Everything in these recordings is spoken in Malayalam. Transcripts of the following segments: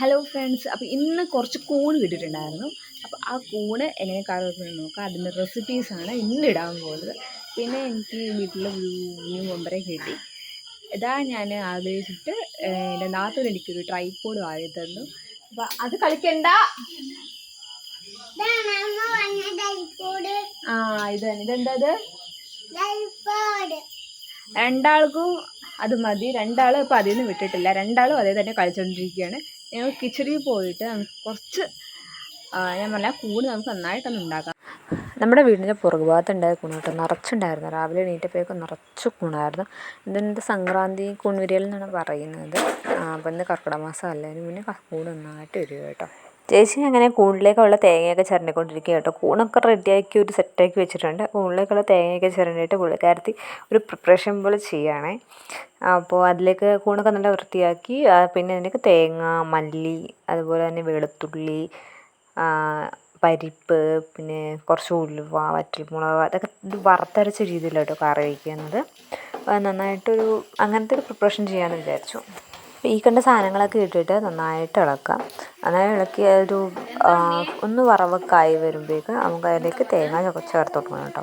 ഹലോ ഫ്രണ്ട്സ്, അപ്പോൾ ഇന്ന് കുറച്ച് കൂണ് കിട്ടിയിട്ടുണ്ടായിരുന്നു. അപ്പോൾ ആ കൂണ് എങ്ങനെ കറി വെക്കുന്നത് നോക്കാം. അതിൻ്റെ റെസിപ്പീസാണ് ഇന്ന് ഇടാൻ പോകുന്നത്. പിന്നെ എനിക്ക് വീട്ടിൽ ഒരു മെമ്പറെ കിട്ടി. ഇതാ ഞാൻ ആഗ്രഹിച്ചിട്ട് എൻ്റെ നാത്തൂൻ എനിക്കൊരു ട്രൈപോഡ് വാങ്ങി തന്നു. അപ്പോൾ അത് കളിക്കണ്ട. ഇത് തന്നെ. ഇതെന്താ? രണ്ടാൾക്കും അത് മതി. രണ്ടാളും ഇപ്പോൾ അതിൽ നിന്ന് വിട്ടിട്ടില്ല. രണ്ടാളും അതേ തന്നെ കളിച്ചുകൊണ്ടിരിക്കുകയാണ്. ഞങ്ങൾ കിച്ചണിൽ പോയിട്ട് കുറച്ച് ഞാൻ പറഞ്ഞാൽ കൂണ് നമുക്ക് നന്നായിട്ടൊന്ന് ഉണ്ടാക്കാം. നമ്മുടെ വീടിൻ്റെ പുറകു ഭാഗത്തുണ്ടായ കൂണ് കേട്ടോ, നിറച്ചുണ്ടായിരുന്നു. രാവിലെ എണീറ്റപ്പോഴേക്കും നിറച്ച് കൂണായിരുന്നു. ഇതിൻ്റെ സംക്രാന്തി കൂൺവിരിയൽ എന്നാണ് പറയുന്നത്. അപ്പോൾ ഇന്ന് കർക്കിടക മാസം അല്ല, അതിന് മുന്നേ കൂണ് നന്നായിട്ട് വരിക കേട്ടോ. ചേച്ചി അങ്ങനെ കൂണിലേക്കുള്ള തേങ്ങയൊക്കെ ചിരണ്ടിക്കൊണ്ടിരിക്കുക കേട്ടോ. കൂണൊക്കെ റെഡിയാക്കി ഒരു സെറ്റാക്കി വെച്ചിട്ടുണ്ട്. കൂണിലേക്കുള്ള തേങ്ങയൊക്കെ ചിരണ്ടിയിട്ട് പുള്ളിക്കാരത്തി ഒരു പ്രിപ്പറേഷൻ പോലെ ചെയ്യുകയാണേ. അപ്പോൾ അതിലേക്ക് കൂണൊക്കെ നല്ല വൃത്തിയാക്കി പിന്നെ അതിലേക്ക് തേങ്ങ, മല്ലി, അതുപോലെ തന്നെ വെളുത്തുള്ളി, പരിപ്പ്, പിന്നെ കുറച്ച് ഉലുവ, വറ്റൽമുളക്, അതൊക്കെ വറുത്തരച്ച രീതിയിലാണ് കേട്ടോ കറി വയ്ക്കുന്നത്. നന്നായിട്ടൊരു അങ്ങനത്തെ ഒരു പ്രിപ്പറേഷൻ ചെയ്യാമെന്ന് വിചാരിച്ചു. ഈ കണ്ട സാധനങ്ങളൊക്കെ ഇട്ടിട്ട് നന്നായിട്ട് ഇളക്കാം. നന്നായി ഇളക്കി ഒരു ഒന്ന് വറവൊക്കെ വരുമ്പോഴേക്ക് നമുക്ക് അതിലേക്ക് തേങ്ങ ചേർത്ത് കൊടുക്കണം കേട്ടോ.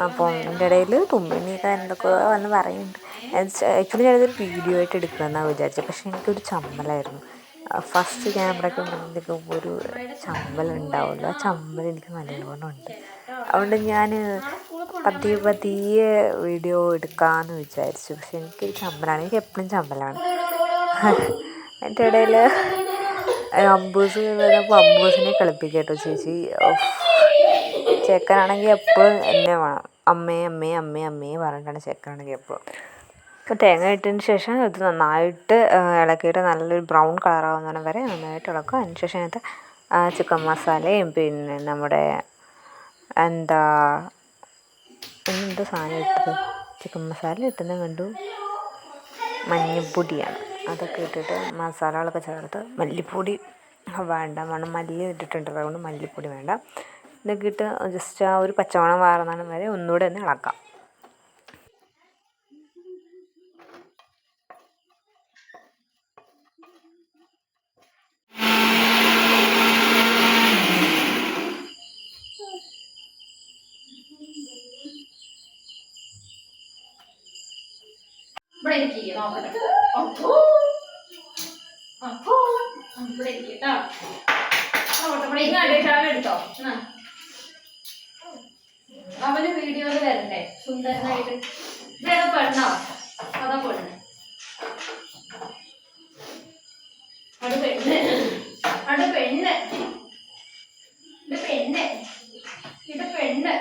അപ്പോൾ ഇതിൻ്റെ ഇടയിൽ തുമ്മിനിയൊക്കെ എന്തൊക്കെയോ വന്ന് പറയുന്നുണ്ട്. ആക്ച്വലി ഞാനതൊരു വീഡിയോ ആയിട്ട് എടുക്കണമെന്നാണ് വിചാരിച്ചത്. പക്ഷേ എനിക്കൊരു ചമ്മലായിരുന്നു. ഫസ്റ്റ് ക്യാമറയ്ക്ക് മുന്നിലേക്ക് ഒരു ചമ്മലുണ്ടാവുമല്ലോ, ആ ചമ്മൽ എനിക്ക് നല്ലോണം ഉണ്ട്. അതുകൊണ്ട് ഞാൻ പതിയെ വീഡിയോ എടുക്കാമെന്ന് വിചാരിച്ചു. പക്ഷെ എനിക്കൊരു ചമ്മലാണ്, എനിക്ക് എപ്പോഴും ചമ്മലാണ്. അതിൻ്റെ ഇടയിൽ അമ്പൂസ് വന്നപ്പോൾ അമ്പൂസിനെ കളിപ്പിക്കുക കേട്ടോ ചേച്ചി. ചെക്കനാണെങ്കിൽ എപ്പോഴും എന്നെ വേണം, അമ്മയെ അമ്മയെ അമ്മയെ അമ്മയെ പറഞ്ഞിട്ടാണ് ചെക്കനാണെങ്കിൽ എപ്പോഴും. ഇപ്പോൾ തേങ്ങ ഇട്ടതിന് ശേഷം ഇത് നന്നായിട്ട് ഇളക്കിയിട്ട് നല്ലൊരു ബ്രൗൺ കളറാവുന്ന വരെ നന്നായിട്ട് ഇളക്കുക. അതിന് ശേഷം അതിനകത്ത് ചിക്കൻ മസാലയും പിന്നെ നമ്മുടെ എന്താ സാധനം ഇട്ടത്, ചിക്കൻ മസാല ഇട്ടുന്നത് കണ്ടു, മഞ്ഞൾപ്പൊടിയാണ്. അതൊക്കെ ഇട്ടിട്ട് മസാലകളൊക്കെ ചേർത്ത്, മല്ലിപ്പൊടി വേണ്ട, മല്ലി ഇട്ടിട്ടുണ്ട്, അതുകൊണ്ട് മല്ലിപ്പൊടി വേണ്ട. ഇതൊക്കെ ഇട്ട് ജസ്റ്റ് ആ ഒരു പച്ചമണം മാറുന്ന വരെ ഒന്നുകൂടെ ഒന്ന് ഇളക്കാം. എടുത്തോ, അവന് വീഡിയോയിൽ വരണ്ടേ സുന്ദരനായിട്ട്. ഇതേതോ പെണ്ണോ അതാ പെണ്ണ്, അത് പെണ്ണ്, അത് പെണ്ണ്, ഇത് പെണ്ണ്, ഇത് പെണ്ണ്.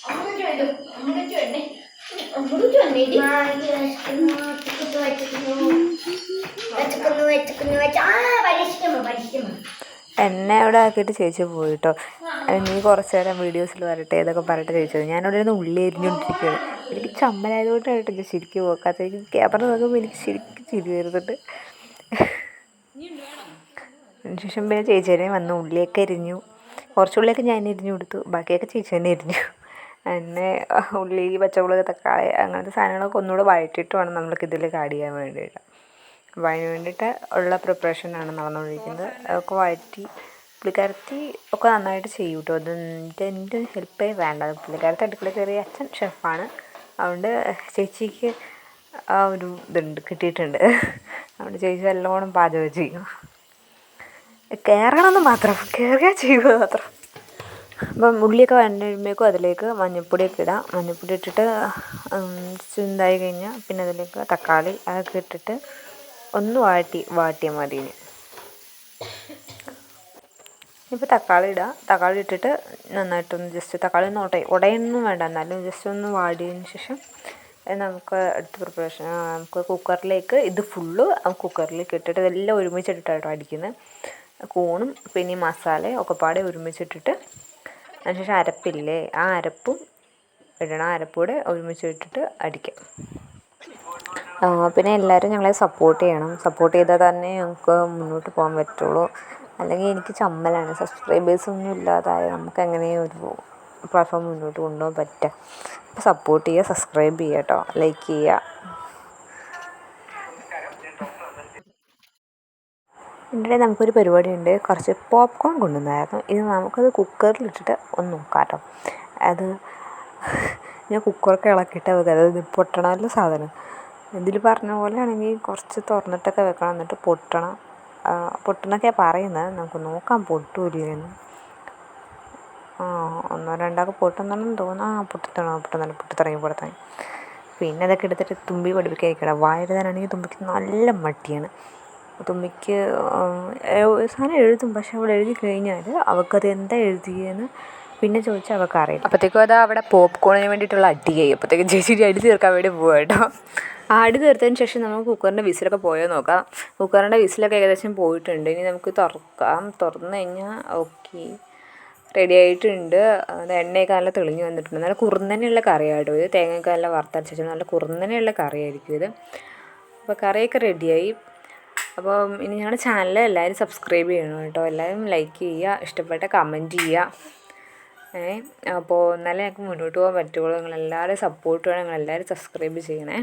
അങ്ങോട്ട് വരൂ, അങ്ങോട്ട് വരണേ, അങ്ങോട്ട് വന്നേ. എന്നെ അവിടെ ആക്കിയിട്ട് ചേച്ചി പോയിട്ടോ. നീ കുറച്ച് നേരം വീഡിയോസിൽ വരട്ടെ ഇതൊക്കെ പറഞ്ഞിട്ട് ചോദിച്ചത്. ഞാനവിടെ നിന്ന് ഉള്ളി എരിഞ്ഞുകൊണ്ടിരിക്കുകയാണ്. എനിക്ക് ചമ്മലായതുകൊണ്ടായിട്ട് ഞാൻ ശരിക്കും പോക്കാത്ത. എനിക്ക് ക്യാമറ നോക്കുമ്പോൾ എനിക്ക് ശരിക്കും ചിരി വരുന്നുണ്ട്. അതിനുശേഷം പിന്നെ ചേച്ചി തന്നെ വന്ന് ഉള്ളിയൊക്കെ എരിഞ്ഞു. കുറച്ച് ഉള്ളിയൊക്കെ ഞാൻ എരിഞ്ഞു കൊടുത്തു, ബാക്കിയൊക്കെ ചേച്ചി തന്നെ എരിഞ്ഞു. പിന്നെ ഉള്ളി, പച്ചമുളക്, തക്കാളി അങ്ങനത്തെ സാധനങ്ങളൊക്കെ ഒന്നുകൂടെ വഴറ്റിയിട്ട് വേണം നമ്മൾക്ക് ഇതിലേക്ക് ആഡ് ചെയ്യാൻ വേണ്ടിയിട്ട്. അപ്പോൾ അതിന് വേണ്ടിയിട്ട് ഉള്ള പ്രിപ്പറേഷനാണ് നടന്നുകൊണ്ടിരിക്കുന്നത്. അതൊക്കെ വഴറ്റി പുള്ളിക്കാരത്തി ഒക്കെ നന്നായിട്ട് ചെയ്യും കേട്ടോ. എൻ്റെ ഹെൽപ്പേ വേണ്ട, പുള്ളിക്കാരത്തി അടുക്കള കയറിയ അച്ഛൻ ഷെഫാണ്. അതുകൊണ്ട് ചേച്ചിക്ക് ആ ഒരു ഇതുണ്ട്, കിട്ടിയിട്ടുണ്ട്. അതുകൊണ്ട് ചേച്ചി നല്ലോണം പാചകം ചെയ്യും. കയറണമെന്ന് മാത്രം, കയറിയാൽ ചെയ്യുക മാത്രം. അപ്പം ഉള്ളിയൊക്കെ വഴണ്ടുമ്പോഴേക്കും അതിലേക്ക് മഞ്ഞൾപ്പൊടിയൊക്കെ ഇടാം. മഞ്ഞൾപ്പൊടി ഇട്ടിട്ട് ചുണ്ടായി കഴിഞ്ഞാൽ പിന്നെ അതിലേക്ക് തക്കാളി അതൊക്കെ ഇട്ടിട്ട് ഒന്ന് വാട്ടിയാൽ മതി. ഇപ്പോൾ തക്കാളി ഇടുക. തക്കാളി ഇട്ടിട്ട് നന്നായിട്ടൊന്ന് ജസ്റ്റ് തക്കാളി ഒന്ന് ഉടയൊന്നും വേണ്ട, എന്നാലും ജസ്റ്റ് ഒന്ന് വാടിയതിന് ശേഷം നമുക്ക് അടുത്ത പ്രിപ്പറേഷൻ, നമുക്ക് കുക്കറിലേക്ക് ഇത് ഫുള്ള് കുക്കറിലേക്ക് ഇട്ടിട്ട് ഇതെല്ലാം ഒരുമിച്ചിട്ടിട്ടാണ് അടിക്കുന്നത്. കൂണും പിന്നെ മസാലയും ഒക്കെ പാടെ ഒരുമിച്ചിട്ടിട്ട് അതിനുശേഷം അരപ്പില്ലേ, ആ അരപ്പും ഇടണം. അരപ്പൂടെ ഒരുമിച്ചിട്ടിട്ട് അടിക്കാം. പിന്നെ എല്ലാവരും ഞങ്ങളെ സപ്പോർട്ട് ചെയ്യണം. സപ്പോർട്ട് ചെയ്താൽ തന്നെ ഞങ്ങൾക്ക് മുന്നോട്ട് പോകാൻ പറ്റുള്ളൂ. അല്ലെങ്കിൽ എനിക്ക് ചമ്മലാണ്. സബ്സ്ക്രൈബേഴ്സൊന്നും ഇല്ലാതായ നമുക്ക് എങ്ങനെയും ഒരു പ്ലാറ്റ്ഫോം മുന്നോട്ട് കൊണ്ടുപോകാൻ പറ്റുക. അപ്പോൾ സപ്പോർട്ട് ചെയ്യുക, സബ്സ്ക്രൈബ് ചെയ്യുക കേട്ടോ, ലൈക്ക് ചെയ്യുക. ഇതിനിടെ നമുക്കൊരു പരിപാടിയുണ്ട്. കുറച്ച് പോപ്കോൺ കൊണ്ടുവന്നായിരുന്നു. ഇത് നമുക്കത് കുക്കറിലിട്ടിട്ട് ഒന്ന് നോക്കാം കേട്ടോ. അത് ഞാൻ കുക്കറൊക്കെ ഇളക്കിയിട്ട് വെക്കുക. അത് പൊട്ടണമല്ലോ സാധനം. ഇതിൽ പറഞ്ഞ പോലെ ആണെങ്കിൽ കുറച്ച് തുറന്നിട്ടൊക്കെ വെക്കണം, എന്നിട്ട് പൊട്ടണം. പൊട്ടണൊക്കെയാണ് പറയുന്നത്. നമുക്ക് നോക്കാം പൊട്ടൂലേന്ന്. ഒന്നോ രണ്ടൊക്കെ പൊട്ടുന്നുണ്ടെന്ന് തോന്നുന്നു. പൊട്ടിത്തുടങ്ങി. പിന്നെ അതൊക്കെ എടുത്തിട്ട് തുമ്പി പഠിപ്പിക്കാതിരിക്കണം. വായെഴുതാനാണെങ്കിൽ തുമ്പിക്ക് നല്ല മടിയാണ്. തുമ്പിക്ക് സാധനം എഴുതും, പക്ഷെ അവൾ എഴുതി കഴിഞ്ഞാൽ അവൾക്കത് എന്താ എഴുതിയെന്ന് പിന്നെ ചോദിച്ചാൽ അവൾക്ക് അറിയില്ല. അപ്പോഴത്തേക്കും അത് അവിടെ പോപ്കോണിന് വേണ്ടിയിട്ടുള്ള അടിയായി. അപ്പോഴത്തേക്കും ചേച്ചി അടി തീർക്കാൻ വേണ്ടി പോവാം കേട്ടോ. അടി തീർത്തതിന് ശേഷം നമുക്ക് കുക്കറിൻ്റെ വിസിലൊക്കെ പോയോ നോക്കാം. കുക്കറിൻ്റെ വിസിലൊക്കെ ഏകദേശം പോയിട്ടുണ്ട്. ഇനി നമുക്ക് തുറക്കാം. തുറന്നു കഴിഞ്ഞാൽ ഓക്കെ, റെഡി ആയിട്ടുണ്ട്. അത് എണ്ണയൊക്കെ നല്ല തെളിഞ്ഞ് വന്നിട്ടുണ്ട്. നല്ല കുറുന്നനെയുള്ള കറിയാണ് കേട്ടോ ഇത്. തേങ്ങയൊക്കെ നല്ല വറുത്തരച്ച് നല്ല കുറുന്നനെയുള്ള കറിയായിരിക്കും ഇത്. അപ്പോൾ കറിയൊക്കെ റെഡിയായി. അപ്പോൾ ഇനി ഞങ്ങളുടെ ചാനൽ എല്ലാവരും സബ്സ്ക്രൈബ് ചെയ്യണം കേട്ടോ. എല്ലാവരും ലൈക്ക് ചെയ്യുക, ഇഷ്ടപ്പെട്ട കമൻറ്റ് ചെയ്യുക. അപ്പോൾ എന്നാലേ ഞങ്ങൾക്ക് മുന്നോട്ട് പോകാൻ പറ്റുള്ളൂ. നിങ്ങളെല്ലാവരും സപ്പോർട്ട് വേണം. നിങ്ങളെല്ലാവരും സബ്സ്ക്രൈബ് ചെയ്യണേ.